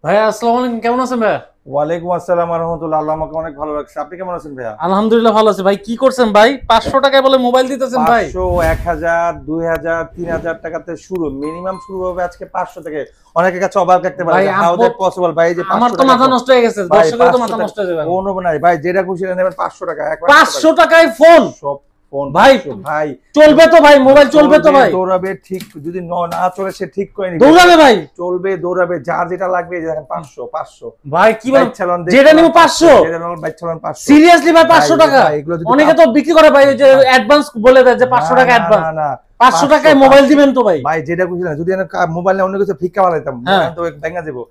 ভাইয়া আসসালামু আলাইকুম, কেমন আছেন ভাইয়া? ওয়ালাইকুম আসসালাম ওয়া রাহমাতুল্লাহ। আল্লাহ আমাকে অনেক ভালো রাখছে। আপনি কেমন আছেন ভাইয়া? আলহামদুলিল্লাহ ভালো আছি ভাই। কি করছেন ভাই? 500 টাকায় বলে মোবাইল দিতেছেন ভাই? 500, 1000, 2000, 3000 টাকাতে শুরু। মিনিমাম শুরু হবে আজকে 500 থেকে। অনেকের কাছে অবাক লাগতে পারে ভাই যে হাউ দ্যাট পসিবল ভাই, এই যে আমার 500 তো টাকা মাথা নষ্ট হয়ে গেছে, ভাই, দর্শকেরও তো 500 মাথা নষ্ট হয়ে যাবে। কোনো নাই ভাই, যেটা খুশি নেবেন 500 টাকা, একবার 500 টাকায় ফোন সব ফোন ভাই, ভাই চলবে তো ভাই? মোবাইল চলবে তো ভাই? দৌড়াবে, ঠিক যদি না চলে সে ঠিক করে নিবে। দৌড়াবে ভাই? চলবে, দৌড়াবে, যার যেটা লাগবে। এই যে দেখেন 500 ভাই কি বলেন? চালান যেটা নিব 500, যেটা নিব বাইক চালান 500। সিরিয়াসলি ভাই 500 টাকা? এগুলো যদি অনেকে তো বিক্রি করে ভাই, ওই যে অ্যাডভান্স বলে দেয় যে 500 টাকা অ্যাডভান্স। না 500 টাকায় মোবাইল দিবেন তো ভাই? ভাই যেটা খুশি না, যদি মোবাইল অন্য কিছু ভিক্ষা বানাইতাম তো ব্যাঙ্গা যাবো।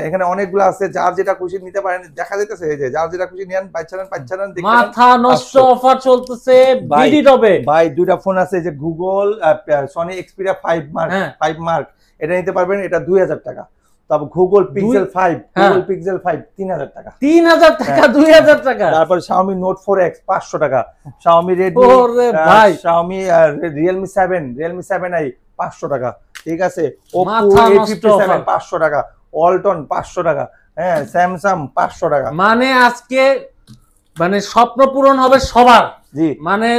এখানে অনেকগুলো আছে, যার যেটা খুশি নিতে পারেন। দেখা যাইতেছে এই যে যার যেটা খুশি নেন, পাইছালেন মাথা নষ্ট অফার চলতেছে বিডি টপে ভাই। দুইটা ফোন আছে, যে গুগল সনি এক্সপিরিয়া 5 মার্ক, এটা নিতে পারবেন। এটা 2000 টাকা। তারপর গুগল পিক্সেল 5, গুগল পিক্সেল 5 3000 টাকা। 3000 টাকা, 2000 টাকা। তারপর Xiaomi Note 4X 500 টাকা। Xiaomi Redmi, ভাই Xiaomi Realme 7i 500 টাকা। ঠিক আছে, Oppo মাথা নষ্ট A57 500 টাকা, Walton 500 টাকা, হ্যাঁ, Samsung 500 টাকা। মানে আজকে মানে স্বপ্ন পূরণ হবে সবার। জি, মানে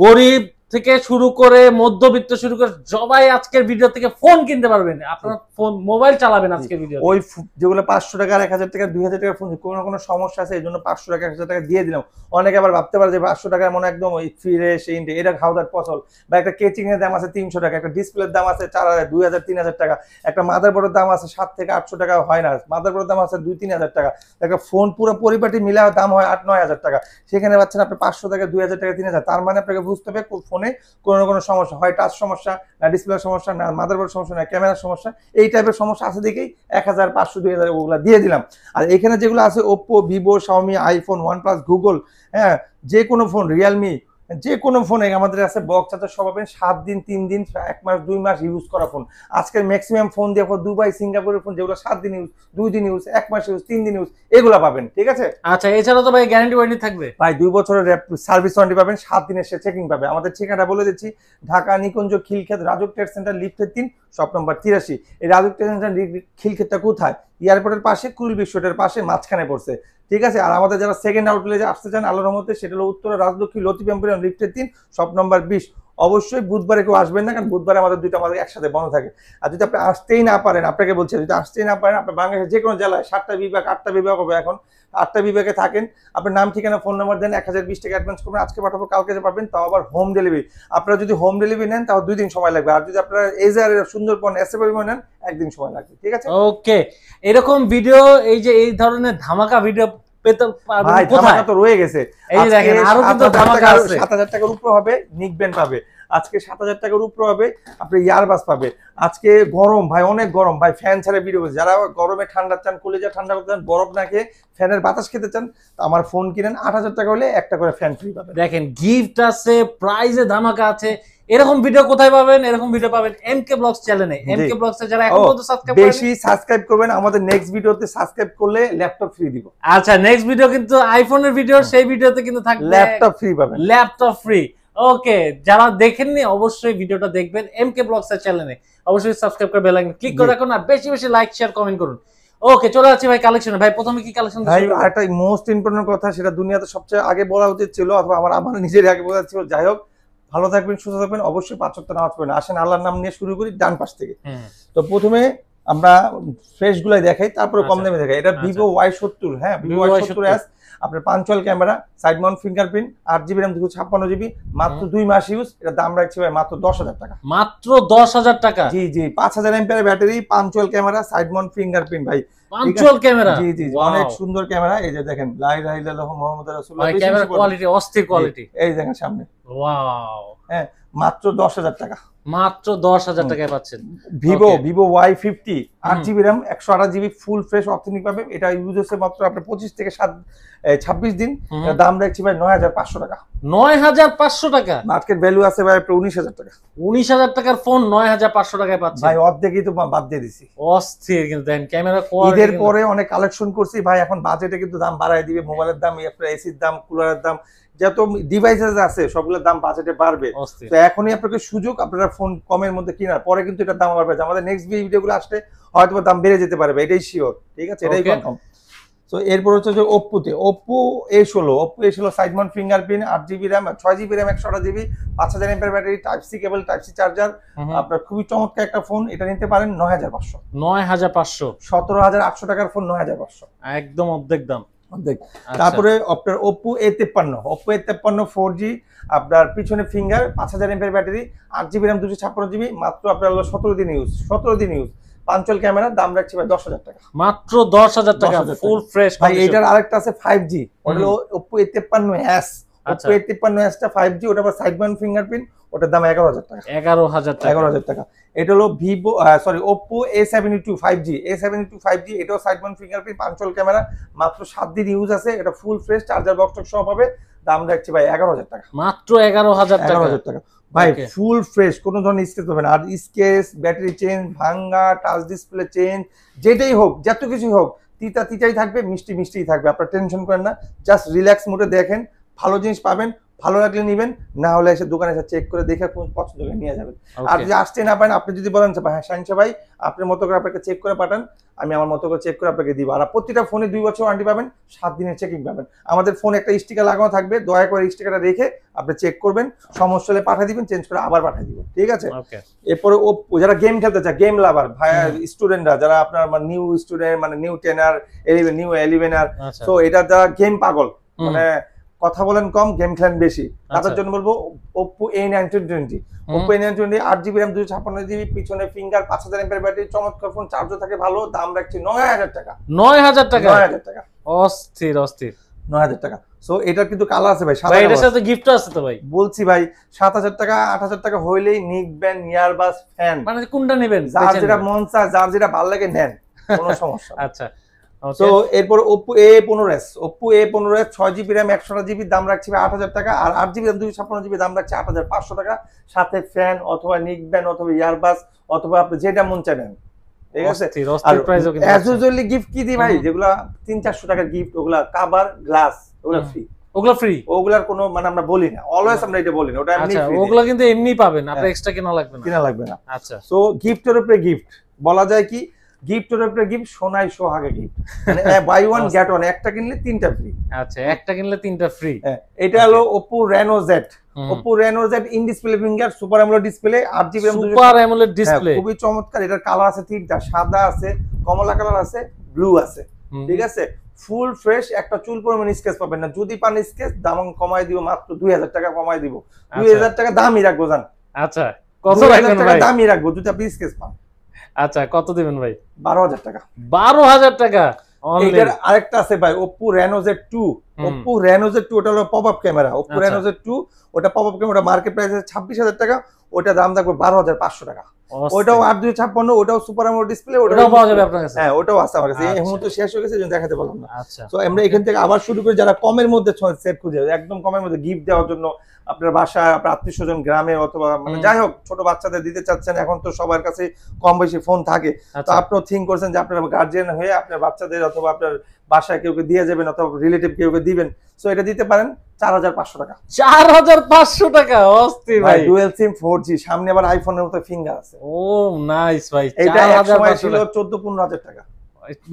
গরিব থেকে শুরু করে মধ্যবিত্ত শুরু করে সবাই আজকের ভিডিও থেকে ফোন কিনতে পারবেন। আপনারা ফোন মোবাইল চালাবেন আজকের ভিডিও। ওই যেগুলো 500 টাকা, 1000 টাকা, 2000 টাকার ফোন কোনো সমস্যা আছে, এই জন্য 500 টাকা 1000 টাকা দিয়ে দিলাম। অনেকে আবার ভাবতে পারে যে 500 টাকা মনে একদম ওই ফ্রেশ এটা খাওয়ার পছল। বা একটা কেচিং এর দাম আছে 300 টাকা, একটা ডিসপ্লের দাম আছে 4000, 2000, 3000 টাকা, একটা মাদারবোর্ডের দাম আছে 7 থেকে 800 টাকা, হয় না? মাদারবোর্ডের দাম আছে 2-3000 টাকা, একটা ফোন পুরো পরিপাটি মিলায় দাম হয় 8-9000 টাকা। সেখানে পাচ্ছেন আপনি 500 টাকা, 2000 টাকা, 3000। তার মানে আপনাকে বুঝতে হবে ফোনে কোনো না কোনো সমস্যা, হয় টাচ সমস্যা, না ডিসপ্লের সমস্যা, না মাদারবোর্ড সমস্যা, না ক্যামেরার সমস্যা। এই টাইপের সমস্যা আছে দেখেই 1000, 500, 2000 ওগুলা দিয়ে দিলাম। আর এখানে যেগুলো আছে Oppo, Vivo, Xiaomi, iPhone, OnePlus, Google, হ্যাঁ, যে কোনো ফোন, রিয়েলমি, যে কোনো ফোনে আমাদের আছে বক্স আছে, সব পাবেন 7 দিন, 3 দিন, 1 মাস, 2 মাস ইউজ করা ফোন। আজকের ম্যাক্সিমাম ফোন দিয়ে দুবাই, সিঙ্গাপুরের ফোন যেগুলো 7 দিন ইউজ, 2 দিন ইউজ, 1 মাস ইউজ, 3 দিন ইউজ, এগুলো পাবেন। ঠিক আছে। আচ্ছা, এছাড়া তো ভাই গ্যারান্টি ওয়ারেন্টি থাকবে ভাই 2 বছরের সার্ভিস ওয়ারেন্টি পাবেন, 7 দিনের সে চেকিং পাবে। আমাদের ঠিকানা বলে দিচ্ছি, ঢাকা নিকুঞ্জ খিলক্ষেত, রাজুক ট্রেড সেন্টার, লিফটের 3, শপ নম্বর 83। এই রাজুক ট্রেড সেন্টার খিলক্ষেতটা কোথায়? এয়ারপোর্টের পাশে, কুল বিশ্বটের পাশে, মাঝখানে পড়ছে। ঠিক আছে। আর আমাদের যারা সেকেন্ড আউটলেটে আসতে চান আল্লাহর রহমতে, সেটা হলো উত্তরা রাজলক্ষ্মী লতিফ এম্পোরিয়াম, লিফটের 3, শপ নম্বর 20। অবশ্যই বুধবারে কেউ আসবেন না, কারণ বুধবারে আমাদের আমাদের একসাথে বন্ধ থাকে। আর যদি আপনি আসতেই না পারেন, আপনাকে বলছি, যদি আসতেই না পারেন, আপনার বাংলাদেশের যে কোনো জেলায় 7টা বিভাগ, 8টা বিভাগ হবে এখন, 8টা বিভাগে থাকেন, আপনার নাম, ঠিকানা, ফোন নাম্বার দেন, 1020 টাকা অ্যাডভান্স করবেন, আজকে পাঠাবো, কালকে যে পাবেন, তাও আবার হোম ডেলিভারি। আপনারা যদি হোম ডেলিভারি নেন তাও 2 দিন সময় লাগবে, আর যদি আপনারা এজার সুন্দরবন এসএফএল নেন 1 দিন সময় লাগবে। ঠিক আছে। ওকে, এরকম ভিডিও, এই যে এই ধরনের ধামাকা ভিডিও পেতে পারবেন ভাই, কোথায়? ধামাকা তো রয়ে গেছে। এই দেখেন আরো কিন্তু ধামাকা আছে। 7000 টাকার উপরে হবে, নিকবেন পাবে আজকে 7000 টাকার উপরে হবে, আপনি ইয়ারবাস পাবে। আজকে গরম ভাই, অনেক গরম ভাই, ফ্যান ছাড়া ভিডিও করছে। যারা গরমে ঠান্ডা চান, কলিজা ঠান্ডা করতে চান, বরফ না খেয়ে ফ্যানের বাতাস খেতে চান, আমার ফোন কিনেন, 8000 টাকা হলে একটা করে ফ্যান ফ্রি পাবেন। দেখেন গিফট আছে, প্রাইজে ধামাকা আছে। এরকম ভিডিও কোথায় পাবেন? এরকম ভিডিও পাবেন এমকে ব্লগস চ্যানেলে। এমকে ব্লগস এ যারা এখন পর্যন্ত সাবস্ক্রাইব করেন, বেশি সাবস্ক্রাইব করবেন, আমাদের নেক্সট ভিডিওতে সাবস্ক্রাইব করলে ল্যাপটপ ফ্রি দিব। আচ্ছা, নেক্সট ভিডিও কিন্তু আইফোনের ভিডিও, সেই ভিডিওতে কিন্তু থাকবে ল্যাপটপ ফ্রি পাবেন, ল্যাপটপ ফ্রি। ওকে, যারা দেখেননি অবশ্যই ভিডিওটা দেখবেন এমকে ব্লগস এর চ্যানেলে। অবশ্যই সাবস্ক্রাইব করে বেল আইকন ক্লিক করে রাখুন, আর বেশি বেশি লাইক, শেয়ার, কমেন্ট করুন। ওকে, চলে যাচ্ছি ভাই কালেকশনে। ভাই প্রথমে কি কালেকশন? ভাই একটা মোস্ট ইম্পর্টেন্ট কথা, সেটা দুনিয়াতে সবচেয়ে আগে বলা উচিত ছিল, অথবা আমার নিজের আগে বলা ছিল। যাই হোক, ভালো থাকবেন, সুস্থ থাকবেন, অবশ্যই 5 ওয়াক্ত নামাজ পড়বেন। আসেন আল্লাহর নাম নিয়ে শুরু করি ডান পাশ থেকে। তো প্রথমে আমরা ফ্রেশ গুলাই দেখাই, তারপরে কম দামে দেখাই। এটা ভিভো Y70, হ্যাঁ, ভিভো Y70s, আপনার punctual camera, side mount fingerprint, 8GB RAM, 256GB, মাত্র 2 মাস ইউজ। এটা দাম রাখছি ভাই মাত্র 10,000 টাকা। মাত্র 10,000 টাকা? জি জি, 5000 mAh battery, punctual camera, side mount fingerprint ভাই, পাঞ্চুয়াল ক্যামেরা। জি জি, অনেক সুন্দর ক্যামেরা। এই যে দেখেন, লা ইলাহা ইল্লাল্লাহু মুহাম্মাদুর রাসূলুল্লাহ, ভাই ক্যামেরা কোয়ালিটি অস্থির কোয়ালিটি। এই দেখেন সামনে, ওয়াও, হ্যাঁ, মাত্র 10,000 টাকা। মাত্র 10,000 টাকায় পাচ্ছেন Vivo Y50, 8GB RAM, 128GB, full fresh authentic পাবে। এটা ইউজ হচ্ছে মাত্র আপনার 25 থেকে 26 দিন। দাম রাখছি ভাই 9,500 টাকা। 9,500 টাকা? মার্কেট ভ্যালু আছে ভাই 19,000 টাকা। 19,000 টাকার ফোন 9,500 টাকায় পাচ্ছেন ভাই, অর্ধেকই তো বাদ দিয়ে দিছি। অস্থির কিন্তু দেন ক্যামেরা কোয়ালিটি। ঈদের পরে অনেক কালেকশন করছি ভাই, এখন বাজেটে কিন্তু দাম বাড়ায় দিবে। মোবাইলের দাম, এসির দাম, কুলারের দাম, যত ডিভাইসেস আছে সবগুলোর দাম বাজেটে বাড়বে। অস্থির। তো এখনই আপনাকে সুযোগ, আপনারা ফোন কমের মধ্যে কেনার, পরে কিন্তু এটার দাম বাড়বে। আমাদের নেক্সট ভিডিওগুলো আসলে হয়তো দাম বেড়ে যেতে পারবে, এটাই শিওর, ঠিক আছে, এটাই Okay. কনফার্ম। তো এরপর হচ্ছে যে ওপ্পোতে Oppo A16 side mount fingerprint, 8GB RAM, 6GB RAM, 128GB, 5000 mAh battery, type C cable, type C charger, আপনার খুবই চমৎকার একটা ফোন। এটা নিতে পারেন 9500, 9500, 17800 টাকার ফোন 9500, একদম অর্ধেক দাম। অর্ধেক। আচ্ছা। তারপরে আপনার ওপ্পো A53 4G, আপনার পিছনে finger, 5000 mAh battery, 8GB RAM, 256GB, মাত্র আপনার হলো 17 দিন ইউজ, পাঞ্চুয়াল ক্যামেরা, দাম রাখছি ভাই 10000 টাকা, মাত্র 10000 টাকা 10,000 ফুল ফ্রেশ ভাই। এটার আরেকটা আছে 5G, ওটা হলো ওপ্পো A53s, আচ্ছা। ওপ্পো A53s টা 5G, ওটা আবার সাইড মাউন্ট ফিঙ্গারপ্রিন্ট, ওটার দাম 11000 টাকা, 11000 টাকা। 11000 টাকা। এটা হলো ওপ্পো A72 5G, এটাও side mount fingerprint, punctual camera, মাত্র 7 দিন ইউজ আছে, এটা ফুল ফ্রেশ, চার্জার বক্স সব হবে, দাম রাখছি ভাই 11000 টাকা, মাত্র 11000 টাকা। 11000 টাকা ভাই, Okay. ফুল ফ্রেশ, কোনো ধরনের স্কেচ হবে না। আর স্কেচ, ব্যাটারি চেঞ্জ, ভাঙ্গা, টাচ ডিসপ্লে চেঞ্জ, যেটাই হোক, যত কিছুই হোক, তিতাই থাকবে, মিষ্টিই থাকবে, আপনার টেনশন করেন না, জাস্ট রিল্যাক্স মোডে দেখেন, ভালো জিনিস পাবেন, ভালো লাগলে নিবেন, না হলে এসে দোকানে এসে চেক করে দেখে কোন পছন্দ করে নিয়ে যাবেন। আর যদি আসতে না পারেন, আপনি যদি বলেন হ্যাঁ শাহিন ভাই আপনার মতো করে আপনাকে চেক করে পাঠান, আমি আমার মতো করে চেক করে আপনাকে দিব। আর প্রতিটা ফোনে 2 বছর ওয়ারেন্টি পাবেন, 7 দিনের চেকিং পাবেন। আমাদের ফোনে একটা স্টিকার লাগানো থাকবে, দয়া করে স্টিকারটা রেখে আপনি চেক করবেন, সমস্যা হলে পাঠিয়ে দিবেন, চেঞ্জ করে আবার পাঠিয়ে দিবেন, ঠিক আছে। ওকে। এরপরে যারা গেম খেলতে চায়, গেম লাভার ভাই, স্টুডেন্টরা যারা আপনার নিউ স্টুডেন্ট, মানে নিউ 10 নিউ 11 আচ্ছা। তো এটা যারা গেম পাগল, মানে কথা বলেন কম, গেম খেলেন বেশি, তাদের জন্য বলবো Oppo A1920, Oppo A1920, 8GB RAM, 256GB, পিছনে ফিঙ্গার, 5000 mAh ব্যাটারি, চমৎকার ফোন, চার্জও থাকে ভালো, দাম রাখছি 9000 টাকা, 9000 টাকা। 9000 টাকা, অস্থির। 9000 টাকা। সো এটার কিন্তু কালার আছে ভাই, ভাই এটার সাথে গিফট আছে তো ভাই? বলছি ভাই, 7000 টাকা 8000 টাকা হইলেই নিকবেন ইয়ারবাস ফ্যান, মানে কোনটা নেবেন? যার যেটা মন চায়, যার যেটা ভালো লাগে নেন, কোনো সমস্যা না। আচ্ছা। তো এরপর Oppo A15s, 6GB RAM, 128GB, দাম রাখছি 8000 টাকা, আর 8GB র্যাম, 256GB, দাম রাখছি 8500 টাকা, সাথে ফ্যান অথবা নিকবেন অথবা ইয়ারবাস অথবা আপনি যেটা মন চায় নেন, ঠিক আছে। আর অ্যাজ ইউজুয়ালি গিফট কি দিই ভাই, যেগুলা 300-400 টাকার গিফট, ওগুলা কভার, গ্লাস, ওগুলা ফ্রি, ওগুলার কোনো মানে আমরা বলি না, অলওয়েজ আমরা এটা বলি না, ওটা এমনি ফ্রি, ওগুলা কিন্তু এমনি পাবেন, আপনার এক্সট্রা কেনা লাগবে না। আচ্ছা। সো গিফটের উপরে গিফট বলা যায় কি, গিফটের উপরে গিফট, সোনাই সোহাগে গিফট, মানে বাই ওয়ান গেট ওয়ান, একটা কিনলে 3টা ফ্রি। আচ্ছা, একটা কিনলে 3টা ফ্রি। এটা হলো Oppo Reno Z in display finger, super AMOLED display, 8GB RAM, super AMOLED display, খুবই চমৎকার। এটার কালার আছে 3টা, সাদা আছে, কমলা কালার আছে, ব্লু আছে, ঠিক আছে। ফুল ফ্রেশ, একটা চুল পরিমাণ স্কেচ পাবেন না, যদি পান স্কেচ দাম কমাই দিব, মাত্র 2000 টাকা কমাই দিব, 2000 টাকা দামই রাখবো জান। আচ্ছা, কত রাখবেন ভাই? দামই রাখবো যদি আপনি স্কেচ পান। আচ্ছা, কত দিবেন ভাই? 12000 টাকা। 12000 টাকা। এটার আরেকটা আছে ভাই, Oppo Reno Z2, ওটা হলো popup camera, Oppo Reno Z2, ওটা পপআপ ক্যামেরা, মার্কেট প্রাইস আছে 26000 টাকা, ওটা দাম থাকবে 12500 টাকা। ওটাও 8/256, ওটাও সুপার অ্যামোলেড ডিসপ্লে, ওটাও পাওয়া যাবে আপনার কাছে? হ্যাঁ, ওটাও আছে আমার কাছে, এই মুহূর্তে শেষ হয়ে গেছে, দেখাতে পারলাম না। আচ্ছা। তো আমরা এখান থেকে আবার শুরু করি, যারা কমের মধ্যে সেট খুঁজে, একদম কমের মধ্যে গিফট দেওয়ার জন্য, আপনার বাসায়, আপনার আত্মীয়স্বজন, গ্রামে, অথবা মানে যাই হোক, ছোট বাচ্চাদের দিতে চাচ্ছেন, এখন তো সবার কাছে কম বেশি ফোন থাকে, তো আপনিও থিঙ্ক করছেন যে আপনার গার্জিয়ান হয়ে আপনার বাচ্চাদের অথবা আপনার বাসায় কেউকে দিয়ে যাবেন, অথবা রিলেটিভ কেউকে দিবেন, সো এটা দিতে পারেন 4500 টাকা। 4500 টাকা, অস্থির ভাই। ডুয়াল সিম 4G, সামনে আবার আইফোনের মতো ফিঙ্গার আছে। ও নাইস ভাই। এটা এক সময় ছিল 14-15 টাকা।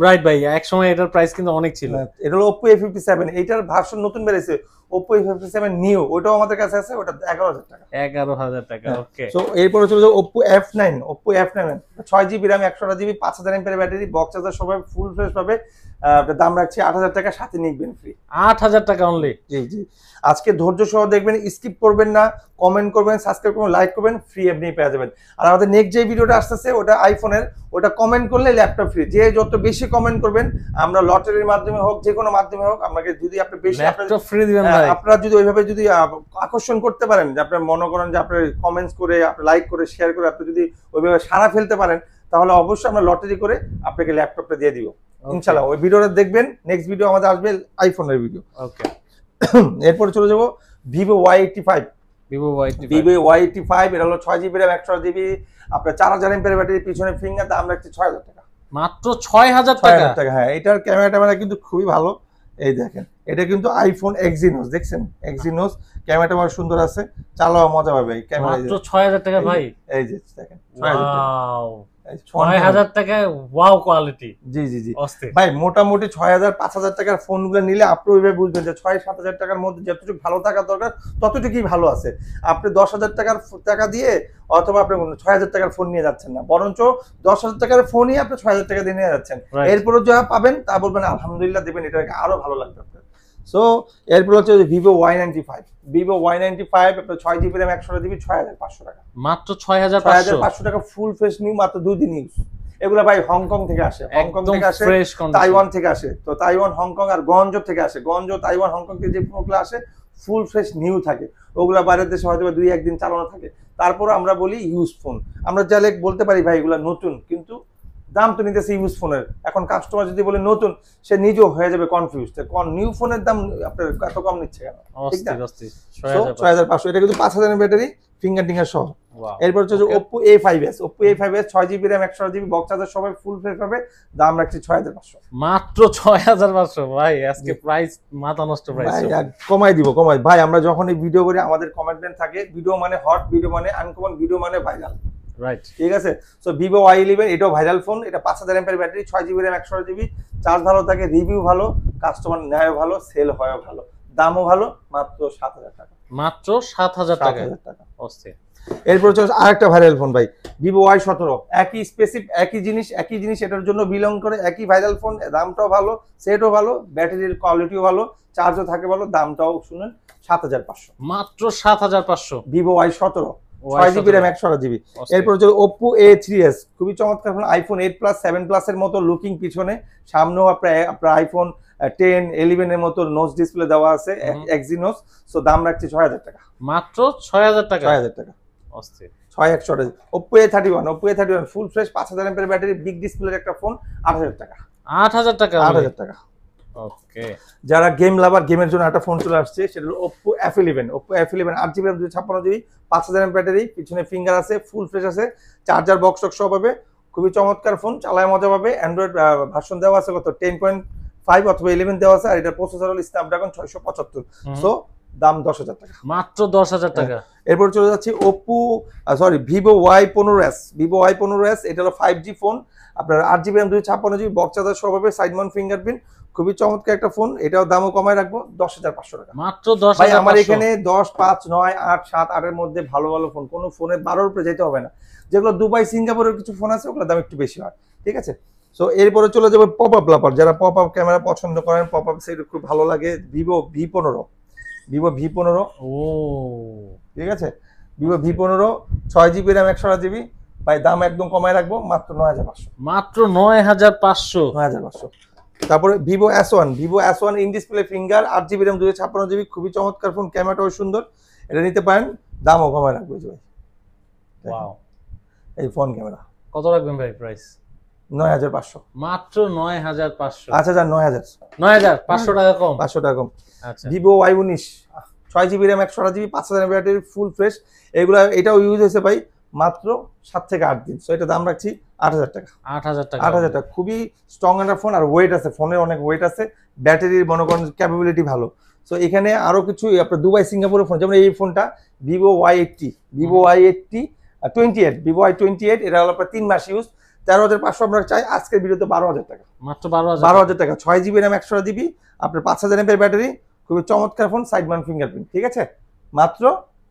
রাইট ভাই, এক সময় এটার প্রাইস কিন্তু অনেক ছিল। এটা হলো Oppo A57, এটার ভার্সন নতুন বেরিয়েছে, Oppo A57 নিউ, ওটাও আমাদের কাছে আছে, ওটা 11000 টাকা। 11000 টাকা, ওকে। সো এরপরে চলে যাও Oppo F9, 6GB RAM, 128GB, 5000 mAh battery, box charger, সবাই ফুল ফ্রেশ পাবে, দাম রাখছি 8000 টাকা, সাথে নিকবেন ফ্রি। 8000 টাকা অনলি। জি। আজকে ধৈর্য সহ দেখবেন, স্কিপ করবেন না, কমেন্ট করবেন, সাবস্ক্রাইব করবেন, লাইক করবেন, ফ্রি এমনি পেয়ে যাবেন। আর আমাদের নেক্সট যে ভিডিওটা আসতেছে, ওটা আইফোনের, ওটা কমেন্ট করলে ল্যাপটপ ফ্রি। যে যত বেশি কমেন্ট করবেন, আমরা লটারির মাধ্যমে হোক, যে কোনো মাধ্যমে হোক, আপনাকে যদি আপনি বেশি ল্যাপটপ ফ্রি দিবেন ভাই। আপনারা যদি ওইভাবে যদি আকর্ষণ করতে পারেন, যে আপনার মনে করেন যে আপনি কমেন্টস করে, আপনি লাইক করে, শেয়ার করে, আপনি যদি ওইভাবে সাড়া ফেলতে পারেন, তাহলে অবশ্যই আমরা লটারি করে আপনাকে ল্যাপটপটা দিয়ে দিব ইনশাআল্লাহ। ওই ভিডিওটা দেখবেন, নেক্সট ভিডিও আমাদের আসবে আইফোনের ভিডিও, ওকে। এরপর চলে যাব Vivo Y85, এটা হলো 6GB র্যাম, 128GB, আপনার 4000 mAh ব্যাটারি, পিছনে ফিঙ্গার, দাম রাখছি 6000 টাকা। মাত্র 6000 টাকা। হ্যাঁ, এটার ক্যামেরা কিন্তু খুবই ভালো, এই দেখেন এটা কিন্তু আইফোন এক্সিনোস, দেখছেন এক্সিনোস, ক্যামেরাটা অনেক সুন্দর আছে, চালাও মজা পাবে। ক্যামেরা মাত্র 6000 টাকা ভাই, এই যে দেখেন 6000 টাকা, ওয়াও 6000 টাকায় ওয়াও কোয়ালিটি। জি জি জি অস্থির ভাই। মোটামুটি 6000-5000 টাকার ফোনগুলো নিলে আপনি ওইভাবে বুঝবেন যে 6-7 হাজার টাকার মধ্যে যতটুকু ভালো থাকা দরকার ততটুকুই ভালো আছে। আপনি 10,000 টাকা দিয়ে অথবা আপনি 6,000 টাকার ফোন নিয়ে যাচ্ছেন না, বরঞ্চ 10,000 টাকার ফোনই আপনি 6,000 টাকা দিয়ে নিয়ে যাচ্ছেন। এরপরে যা পাবেন তা বলবেন আলহামদুলিল্লাহ, দেবেন, এটা আরো ভালো লাগবে আপনার। সো এরপর হচ্ছে ভিভো Y95, ভিভো Y95 আপনার 6GB RAM 128GB 6,500 টাকা, মাত্র 6500 টাকা ফুল ফ্রেশ নিউ, মাত্র 2 দিন ইউজ। এগুলা ভাই হংকং থেকে আসে, হংকং থেকে আসে, তাইওয়ান থেকে আসে। তো তাইওয়ান, হংকং আর গঞ্জ থেকে আসে। গঞ্জ, তাইওয়ান, হংকং থেকে যে ফোনগুলো আসে ফুল ফ্রেশ নিউ থাকে, ওগুলা বাইরের দেশে হয়তো 2-1 দিন চালানো থাকে। তারপর আমরা বলি ইউজ ফোন, আমরা চাইলে বলতে পারি ভাই এগুলা নতুন, কিন্তু দাম তো নিতেছে ইউজ ফোনের। এখন কাস্টমার যদি বলে নতুন, সে নিজেও হয়ে যাবে কনফিউজ, নিউ ফোনের দাম আপনার এত কম নিচ্ছে কেন? ঠিক না? 6500। এটা কিন্তু 5000 ব্যাটারি, ফিঙ্গার টিঙ্গার সহ। এরপর হচ্ছে Oppo A5s, Oppo A5s 6GB RAM 128GB box charger সবাই ফুল ফ্রেশ পাবে, দাম রাখছি 6500, মাত্র 6500 ভাই। আজকে প্রাইস মাথা নষ্ট প্রাইস, কমাই দিব, কমাই ভাই। আমরা যখন এই ভিডিও করি আমাদের কমেন্টমেন্ট থাকে, ভিডিও মানে হট, ভিডিও মানে আনকমন, ভিডিও মানে ভাইরাল, রাইট? ঠিক আছে। সো ভিভো Y11 এটাও ভাইরাল ফোন, এটা 5000 mAh battery, 6GB RAM 128GB, charge ভালো থাকে, রিভিউ ভালো, কাস্টমার নেয়ও ভালো, সেল হয়ও ভালো, দামও ভালো, মাত্র 7000 টাকা, মাত্র 7000 টাকা। অস্থির। এরপর হচ্ছে আরেকটা ভাইরাল ফোন ভাই, ভিভো Y17, একই স্পেসিফিক, একই জিনিস এটার জন্য বিলং করে, একই ভাইরাল ফোন, দামটাও ভালো, সেটও ভালো, ব্যাটারির কোয়ালিটিও ভালো, চার্জও থাকে ভালো, দামটাও শুনেন 7500, মাত্র 7500, Vivo Y17 6GB RAM 128GB। এরপর হচ্ছে Oppo A3s, খুবই চমৎকার ফোন, আইফোন 8 প্লাস 7 প্লাসের মতো লুকিং, পিছনে সামনেও আপনার আইফোন 10 11 এর মতো নোজ ডিসপ্লে দেওয়া আছে, এক্সিনোস। সো দাম রাখছি 6000 টাকা, মাত্র 6000 টাকা, 6000 টাকা। অস্থির। 6128। Oppo A31 full fresh 5000 mAh battery, big ডিসপ্লের একটা ফোন, 8000 টাকা, 8000 টাকা, 8000 টাকা। ওকে। যারা গেম লাভার, গেমের জন্য একটা ফোন চলে আসছে, সেটা হলো Oppo F11, 8GB RAM 256GB 5000 mAh battery, পিছনে ফিঙ্গার আছে, ফুল ফ্রেশ আছে, চার্জার বক্স সব পাবে, খুবই চমৎকার ফোন, চালায় মজা পাবে। অ্যান্ড্রয়েড ভার্সন দেওয়া আছে কত 10.5 অথবা 11 দেওয়া আছে, আর এটা প্রসেসর হলো স্ন্যাপড্রাগন 675। সো দাম 10000 টাকা, মাত্র 10000 টাকা। এরপর চলে যাচ্ছি ভিভো Y15s, ভিভো Y15s, এটা হলো 5G ফোন, আপনার 8GB RAM 256GB box charger সহ পাবে, সাইড মাউন্ট ফিঙ্গারপ্রিন্ট, খুবই চমৎকার একটা ফোন। এটাও দামও কমায় রাখবো, 10500 টাকা, মাত্র 10500। ভাই আমার এখানে 10, 5, 9, 8, 7, 8 এর মধ্যে ভালো ভালো ফোন, কোনো ফোনে 12 উপরে যেতে হবে না। যেগুলো দুবাই, সিঙ্গাপুরের কিছু ফোন আছে, ওগুলোর দাম একটু বেশি হয়, ঠিক আছে। সো এরপরে চলে যাবে পপ আপ লাভার, যারা পপ আপ ক্যামেরা পছন্দ করেন, পপ আপ সেট খুব ভালো লাগে, ভিভো V15, ও ঠিক আছে, Vivo V15 6GB RAM 128GB, ভাই দাম একদম কমায় রাখবো, মাত্র 9500, মাত্র 9500। তারপরে Vivo S1 in display finger, 8GB RAM 256GB, খুবই চমৎকার ফোন, ক্যামেরাটাও সুন্দর, এটা নিতে পারেন, দামও কমায় রাখবো ভাই। ওয়াও, এই ফোন ক্যামেরা কত রাখবেন ভাই প্রাইস? 9500, মাত্র 9500। আচ্ছা যান 9500 টাকা কম, 500 টাকা কম। আচ্ছা, Vivo Y19 6GB RAM 128GB 5000 battery, full fresh, এটাও ইউজ হয়েছে ভাই মাত্র 7 থেকে 8 দিন। সো এটা দাম রাখছি 8000 টাকা, 8000 টাকা, 8000 টাকা। খুবই স্ট্রং একটা ফোন, আর ওয়েট আছে, ফোনের অনেক ওয়েট আছে, ব্যাটারির মনে করেন ক্যাপাবিলিটি ভালো। সো এখানে আরো কিছু আপনার দুবাই, সিঙ্গাপুরের ফোন, যেমন এই ফোনটা ভিভো Y80, ভিভো Y28, এটা হলো আপনার 3 মাস ইউজ, 13500 আমরা চাই, আজকের ভিডিওতে 12000 টাকা, মাত্র 12000 টাকা, 6GB RAM 128GB, আপনার 5000 mAh ব্যাটারি, খুবই চমৎকার ফোন, সাইড মাউন্ট ফিঙ্গারপ্রিন্ট, ঠিক আছে, মাত্র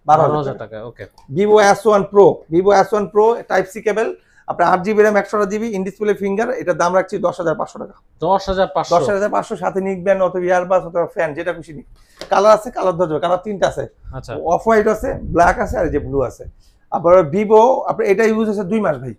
12000 টাকা। Okay. Vivo S1 Pro type C cable, আপনার 8GB RAM 128GB in display finger, এটার দাম রাখছি 10500 টাকা, 10500 সাথে নিকবেন অথবা ইয়ারবাস অথবা ফ্যান, যেটা খুশি নিক। কালার আছে, কালার ধরবে, কালার 3টা আছে, আচ্ছা, অফ হোয়াইট আছে, ব্ল্যাক আছে, আর যে ব্লু আছে। আবার ভিভো আপনার এটা ইউজ হচ্ছে 2 মাস ভাই,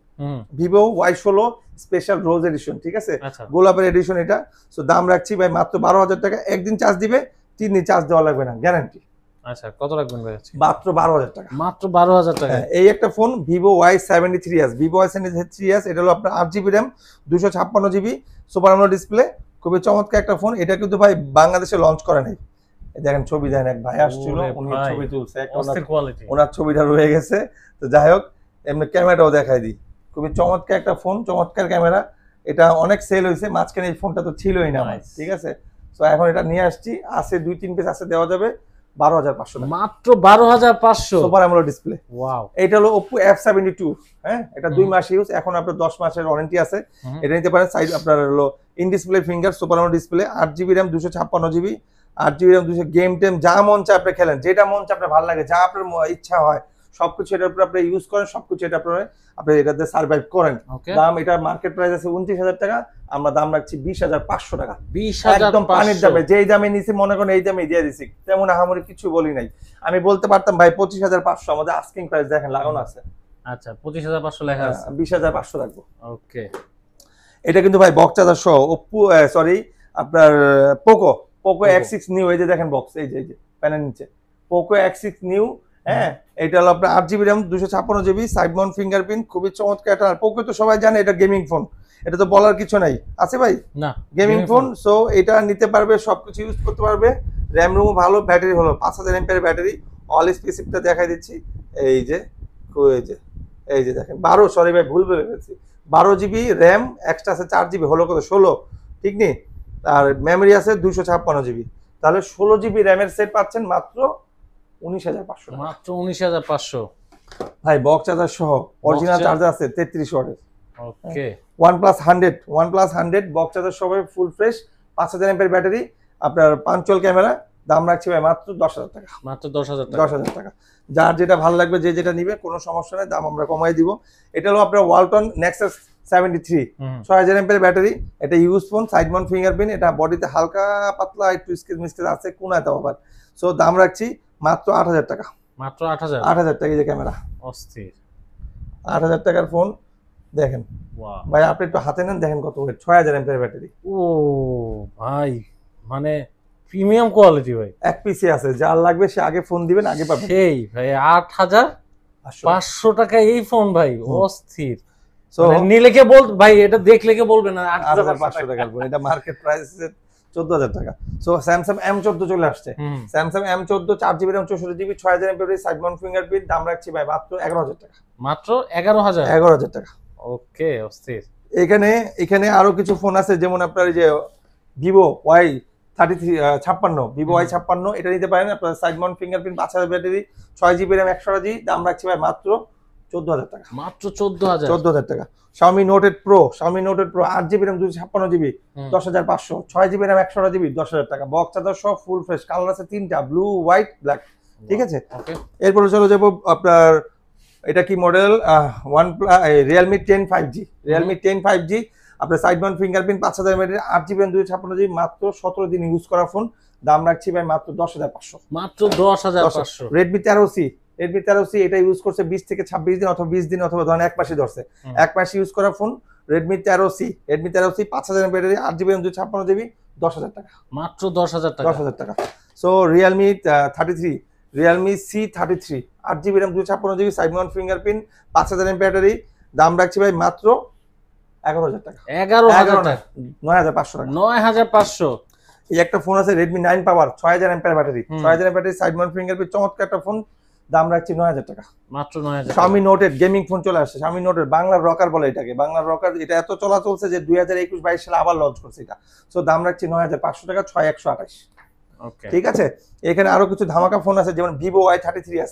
ভিভো Y16 স্পেশাল রোজ এডিশন, ঠিক আছে, গোলাপের এডিশন এটা। সো দাম রাখছি ভাই মাত্র 12000 টাকা, একদিন চার্জ দিবে, 3 দিন চার্জ দেওয়া লাগবে না, গ্যারান্টি। আচ্ছা, কত রাখবেন ভাই? মাত্র 12000 টাকা, মাত্র 12000 টাকা। এই একটা ফোন ভিভো Y73s, এটা হলো আপনার 8GB RAM 256GB super AMOLED display, খুবই চমৎকার একটা ফোন। এটা কিন্তু ভাই বাংলাদেশে লঞ্চ করে নাই, দেখেন ছবি দেন, এক ভাই আসছিল, উনি ছবি তুলছে, ওনার ছবিটা রয়ে গেছে। তো যাই হোক, এমনি ক্যামেরাটাও দেখাই দিই, খুবই চমৎকার একটা ফোন, চমৎকার ক্যামেরা, এটা অনেক সেল হয়েছে, মাঝখানে এই ফোনটা তো ছিলই না, ঠিক আছে। তো এখন এটা নিয়ে আসছি, আছে 2-3 পিস আছে, দেওয়া যাবে 12,500 টাকা, মাত্র 12,500। Super AMOLED display. ওয়াও, এটা হলো Oppo F72, হ্যাঁ, এটা 2 মাস ইউজ, এখন আপনার 10 মাসের ওয়ারেন্টি আছে, এটা নিতে পারেন। সাইড আপনার হলো in display finger, super AMOLED display, 8GB RAM 256GB, 8GB RAM 200, game টেম যা মন চায় আপনি খেলেন, যেটা মন চায় আপনার ভালো লাগে, যা আপনার ইচ্ছা হয় সবকিছু এটার উপর আপনি ইউজ করেন, সবকিছু এটা আপনি এটাতে সার্ভাইভ করেন। দাম এটা মার্কেট প্রাইস আছে 29,000 টাকা, আমরা দাম রাখছি 20,500 টাকা। 20,500 একদম পানির দামে, যেই দামে নিছি মনে করেন এই দামে দিয়ে দিছি, তেমন আহামরি কিছু বলি নাই। আমি বলতে পারতাম ভাই 25,500, আমাদের আস্কিং প্রাইস দেখেন লাগানো আছে। আচ্ছা, 25,500 লেখা আছে, 20,500 রাখবো। ওকে। এটা কিন্তু ভাই বক্স চার্জার সহ Oppo, সরি আপনার Poco X6 নিউ, এই যে দেখেন বক্স, এই যে প্যানেল নিচে Poco X6 নিউ, হ্যাঁ, এটা হলো আপনার 8GB RAM 256GB, side mount fingerprint, খুবই চমৎকার। আর Poco তো সবাই জানে এটা গেমিং ফোন, এটা তো বলার কিছু নাই, আছে ভাই না গেমিং ফোন। সো এটা নিতে পারবে, সবকিছু ইউজ করতে পারবে, র্যাম রুম ভালো, ব্যাটারি হলো 5000 mAh ব্যাটারি। অল স্পেসিফিকটা দেখাই দিচ্ছি, এই যে দেখেন 12, সরি ভাই ভুল বলে ফেলছি, 12GB র্যাম, এক্সট্রা আছে 4GB, হলো কত 16, ঠিক নেই, আর মেমোরি আছে 256GB, তাহলে 16GB র্যামের সেট পাচ্ছেন মাত্র 19,500 টাকা। মাত্র 19,500 ভাই বক্স চার্জার সহ অরিজিনাল চার্জার আছে 33 ওয়াটের, ওকে। OnePlus 100 বক্স চার্জার সহ ফুল ফ্রেশ, 5000 mAh ব্যাটারি, আপনার পাঞ্চুয়াল ক্যামেরা, দাম রাখছি ভাই মাত্র 10,000 টাকা। মাত্র 10,000 টাকা। 10,000 টাকা, যার যেটা ভালো লাগবে, যে যেটা নিবে কোনো সমস্যা নেই, দাম আমরা কমাই দিব। এটা হলো আপনার ওয়ালটন Nexus 73, 6000 mAh ব্যাটারি, এটা use phone, side mount fingerprint, এটা বডিতে হালকা পাতলা একটু স্ক্র্যাচ মিস্টেজ আছে কোনায় তাও আবার। সো দাম রাখছি মাত্র 8,000 টাকা। মাত্র 8,000। 8,000 টাকা, এই যে ক্যামেরা, অস্থির। 8,000 টাকার ফোন দেখেন ভাই, আপনি একটু হাতে নেন, দেখেন কত ওয়েট, 6000 mAh ব্যাটারি। ও ভাই, মানে প্রিমিয়াম কোয়ালিটি ভাই। এক পিসি আছে, যার লাগবে সে আগে ফোন দিবেন, আগে পাবেন। সেই ভাই 8,500 টাকা এই ফোন ভাই, অস্থির। সো নিলে কে বল ভাই, এটা দেখলে কে বলবে না 8,500 টাকার ফোন, এটা মার্কেট প্রাইস 14,000 টাকা। সো স্যামসাং M14 চলে আসছে, Samsung M14 4GB RAM 64GB, 6000 mAh battery, side mount fingerprint, দাম রাখছি ভাই মাত্র 11,000 টাকা। মাত্র 11,000। 11,000 টাকা, ওকে, অস্থির। এখানে আরো কিছু ফোন আছে, যেমন আপনার এই যে Vivo Vivo Y56, এটা নিতে পারেন, আপনার side mount fingerprint, 5000 battery, 6GB RAM 128GB, দাম রাখছি ভাই মাত্র 14,000 টাকা। মাত্র 14,000। 14,000 টাকা। Xiaomi Note 8 Pro 8GB RAM 256GB, 10,500, 6GB RAM 128GB, 10,000 টাকা। বক্স চার্জার সব ফুল ফ্রেশ, কালার আছে 3টা, ব্লু, হোয়াইট, ব্ল্যাক, ঠিক আছে। এরপরে চলে যাবো আপনার, এটা কি model, Realme 10 5G, Realme 10 5G, আপনার side mount fingerprint, 5000 mAh, 8GB RAM 256GB, মাত্র 17 দিন ইউজ করা ফোন, দাম রাখছি ভাই মাত্র 10,500। মাত্র 10,500। Redmi 13C, এটা ইউজ করছে 20 থেকে 26 দিন, অথবা 20 দিন, অথবা ধরেন 1 মাসই ধরছে, 1 মাস ইউজ করা phone, Redmi 13C, 5000 battery, 8GB RAM 256GB, 10,000 টাকা। মাত্র 10,000 টাকা। 10,000 টাকা। So Realme 33, Realme C33, 8GB RAM 256GB, side mount fingerprint, 5000 mAh battery, দাম রাখছি ভাই মাত্র 11,000 টাকা। 11,000 টাকা। 9,500 টাকা। 9,500। এই একটা ফোন আছে Redmi 9 Power, 6000 mAh battery, 6000 mAh battery, side mount fingerprint, চমৎকার একটা ফোন, দাম রাখছি 9,000 টাকা। মাত্র 9,000। Xiaomi Note 8 গেমিং ফোন চলে আসছে, Xiaomi Note 8 বাংলার রকার বলে এটাকে, বাংলার রকার, এটা এত চলা চলছে যে 2021-22 সালে আবার লঞ্চ করছে এটা। সো দাম রাখছি 9,500 টাকা, 6128। ওকে, ঠিক আছে। এখানে আরো কিছু ধামাকা ফোন আছে, যেমন Vivo Y33s,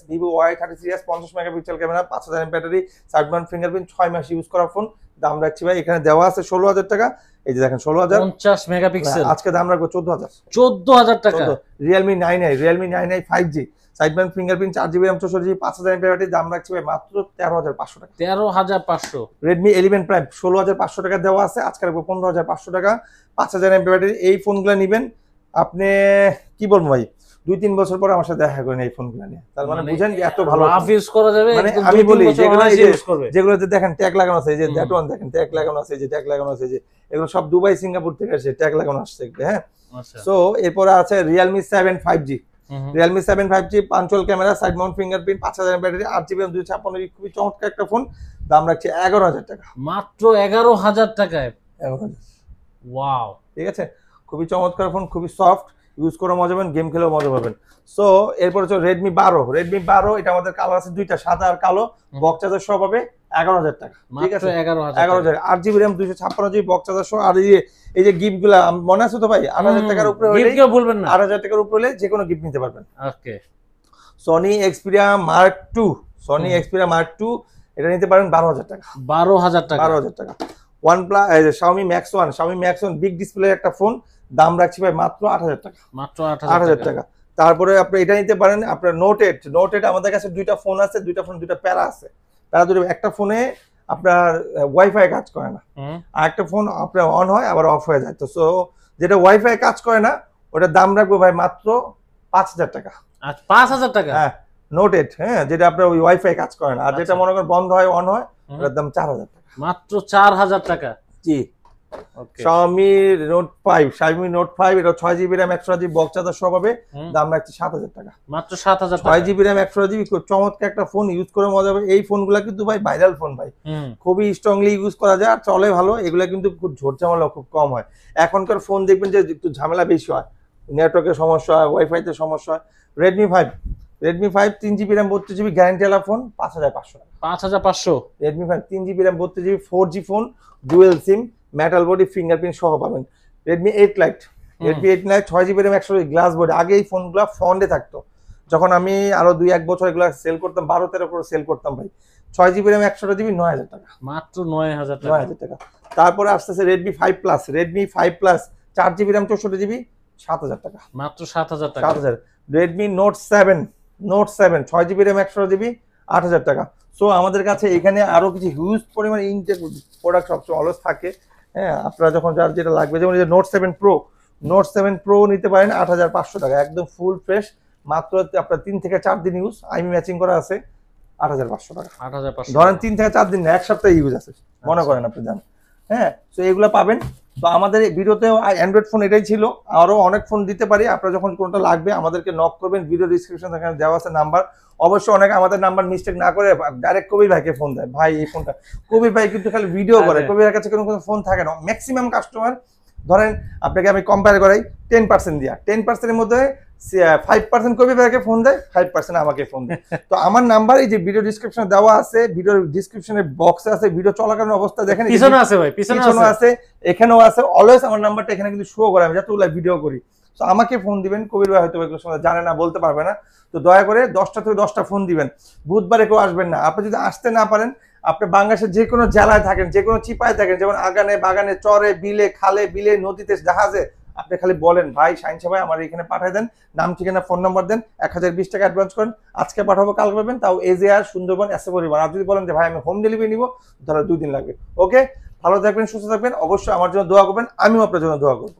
50 megapixel camera, 5000 mAh battery, side mount fingerprint, 6 মাস ইউজ করা ফোন, দাম রাখছি ভাই, এখানে দেওয়া আছে 16,000 টাকা, এই যে দেখেন 16,000, 50 মেগাপিক্সেল, আজকে দাম রাখবো 14,000। 14,000 টাকা। Realme 9i 5G, side mount fingerprint, 4GB RAM 64GB, 5000 mAh battery, দাম রাখছি ভাই মাত্র 13,500 টাকা। 13,500। Redmi 11 Prime 16,500 টাকা দেওয়া আছে, আজকে রাখবো 15,500 টাকা, 5000 mAh ব্যাটারি। এই ফোনগুলো নেবেন আপনি, কি বলবো ভাই, 2-3 বছর পরে আমার সাথে দেখা করেন এই ফোনগুলো নিয়ে, তার মানে বুঝেন যে এত ভালো ইউজ করা যাবে। মানে আমি বলি যেগুলোতে দেখেন ট্যাগ লাগানো আছে, এই যে দ্যাট ওয়ান দেখেন ট্যাগ লাগানো আছে, এই যে ট্যাগ লাগানো আছে, যে এগুলো সব দুবাই সিঙ্গাপুর থেকে আসে, ট্যাগ লাগানো আসছে, হ্যাঁ। সো এরপরে আছে Realme 7 5G, Realme 7 5G, punctual camera, side mount fingerprint, 5000 battery, 8GB RAM 256GB, খুবই চমৎকার একটা ফোন, দাম রাখছি 11,000 টাকা। মাত্র 11,000 টাকায়। 11,000, ওয়াও, ঠিক আছে। খুবই চমৎকার ফোন, খুবই সফট, ইউজ করে মজা পাবেন, গেম খেলেও মজা পাবেন। সো এরপর হচ্ছে রেডমি 12 এটা আমাদের কালার আছে দুইটা, সাদা আর কালো, বক্স চার্জার সহ পাবে 11,000 টাকা। ঠিক আছে, 11,000, 8GB RAM 256GB box charger সহ। আর এই যে গিফট গুলা মনে আছে তো ভাই, 8,000 টাকার উপরে হলে কেউ বলবেন না, 8,000 টাকার উপরে হলে যে কোনো গিফট নিতে পারবেন। ওকে, সনি এক্সপিরিয়া মার্ক 2 এটা নিতে পারেন 12,000 টাকা। 12,000 টাকা। OnePlus Xiaomi Max 1 big display একটা ফোন, দাম রাখছি ভাই মাত্র 8,000 টাকা। মাত্র 8,000 টাকা। তারপরে আপনি এটা নিতে পারেন, আপনার নোট 8 আমাদের কাছে দুইটা ফোন আছে, দুইটা প্যারা আছে। প্যারা দুটো, একটা ফোনে আপনার ওয়াইফাই কাজ করে না, আর একটা ফোন আপনার অন হয় আবার অফ হয়ে যায়। তো সো যেটা ওয়াইফাই কাজ করে না ওটার দাম রাখবো ভাই মাত্র 5,000 টাকা। আচ্ছা, 5,000 টাকা। হ্যাঁ, নোট 8, হ্যাঁ, যেটা আপনার ওই ওয়াইফাই কাজ করে না, আর যেটা মনে করেন বন্ধ হয় অন হয় ওটার দাম 4,000 টাকা। মাত্র 4,000 টাকা। জি। ওকে, Xiaomi Note 5 এটা 6GB RAM 128GB box charger সহ পাবে, দাম রাখছি 7,000 টাকা। মাত্র 7,000 টাকা। 6GB RAM 128GB খুব চমৎকার একটা ফোন, ইউজ করে মজা হবে। এই ফোনগুলা কিন্তু ভাই ভাইরাল ফোন ভাই, খুবই স্ট্রংলি ইউজ করা যায় আর চলে ভালো। এগুলা কিন্তু খুব ঝোট ঝামেলা খুব কম হয়। এখনকার ফোন দেখবেন যে একটু ঝামেলা বেশি হয়, নেটওয়ার্কের সমস্যা হয়, ওয়াইফাইতে সমস্যা হয়। Redmi 5 3GB RAM 32GB guarantee ওয়ালা ফোন 5,500 টাকা। 5,500। Redmi 5 3GB RAM 32GB 4G phone, dual SIM, metal body, fingerprint সহ পাবেন। Redmi 8 Lite 6GB RAM 128GB glass body. আগে এই ফোনগুলো ফন্ডে থাকতো, যখন আমি আরো 2-1 বছর এগুলো সেল করতাম, 12-13 করে সেল করতাম ভাই। 6GB RAM 128GB 9,000 টাকা। মাত্র 9,000 টাকা। 9,000 টাকা। তারপরে আসতেছে Redmi 5 Plus 4GB RAM 64GB 7,000 টাকা। মাত্র 7,000 টাকা। 7,000। Redmi Note 7 6GB RAM 128GB 8,000 টাকা। সো আমাদের কাছে এখানে আরো কিছু হিউজ পরিমাণ ইনটেক প্রোডাক্ট সবসময় অলওয়েজ থাকে। হ্যাঁ, আপনারা যখন যার যেটা লাগবে, যেমন এই যে Note 7 Pro নিতে পারেন 8,500 টাকা, একদম ফুল ফ্রেশ, মাত্র আপনার 3 থেকে 4 দিন ইউজ, আইমি ম্যাচিং করা আছে, 8,500 টাকা। 8,500 ধরেন 3 থেকে 4 দিন না, এক সপ্তাহ ইউজ আছে মনে করেন আপনি জান। হ্যাঁ, তো এগুলো পাবেন। তো আমাদের এই ভিডিওতেও অ্যান্ড্রয়েড ফোন এটাই ছিল, আরো অনেক ফোন দিতে পারি। আপনারা যখন কোনটা লাগবে আমাদেরকে নক করবেন, ভিডিও ডিসক্রিপশন এখানে দেওয়া আছে নাম্বার। অবশ্যই অনেকে আমাদের নাম্বার মিস্টেক না করে ডাইরেক্ট কবির ভাইকে ফোন দেয়, ভাই এই ফোনটা। কবির ভাই কিন্তু খালি ভিডিও করে, কবির ভাইয়ের কাছে কোনো ফোন থাকে না। ম্যাক্সিমাম কাস্টমার, ধরেন আপনাকে আমি কম্পেয়ার করাই 10% দিয়া, 10%-এর মধ্যে 5% কবির ভাইকে ফোন দেয়, 5% আমাকে ফোন দেয়। তো আমার নাম্বার এই যে ভিডিও ডিসক্রিপশনে দেওয়া আছে, ভিডিও ডিসক্রিপশনের বক্সে আছে, ভিডিও চলাকালীন অবস্থা দেখেন, পিছনে আছে ভাই, পিছনে আছে, এখানেও আছে। অলওয়েজ আমার নাম্বারটা এখানে কিন্তু শো করে, আমি যতগুলো ভিডিও করি। তো আমাকে ফোন দিবেন, কবির ভাই হয়তো এগুলো জানে না, বলতে পারবে না। তো দয়া করে 10টা থেকে 10টা ফোন দিবেন। বুধবারে কেউ আসবেন না। আপনি যদি আসতে না পারেন, আপনি বাংলাদেশের যে কোনো জেলায় থাকেন, যে কোনো চিপায় থাকেন, যেমন আগানে বাগানে, চরে বিলে, খালে বিলে, নদীতে, জাহাজে, আপনি খালি বলেন ভাই শাহিন ভাই আমার এখানে পাঠিয়ে দেন, নাম ঠিকানা ফোন নাম্বার দেন, 1020 টাকা অ্যাডভান্স করেন, আজকে পাঠাবো কাল পাবেন, তাও এজেআর সুন্দরবন এসে পরিবার। আর যদি বলেন যে ভাই আমি হোম ডেলিভারি নিবো, ধরো 2 দিন লাগবে। ওকে, ভালো থাকবেন, সুস্থ থাকবেন, অবশ্যই আমার জন্য দোয়া করবেন, আমিও আপনার জন্য দোয়া করবো।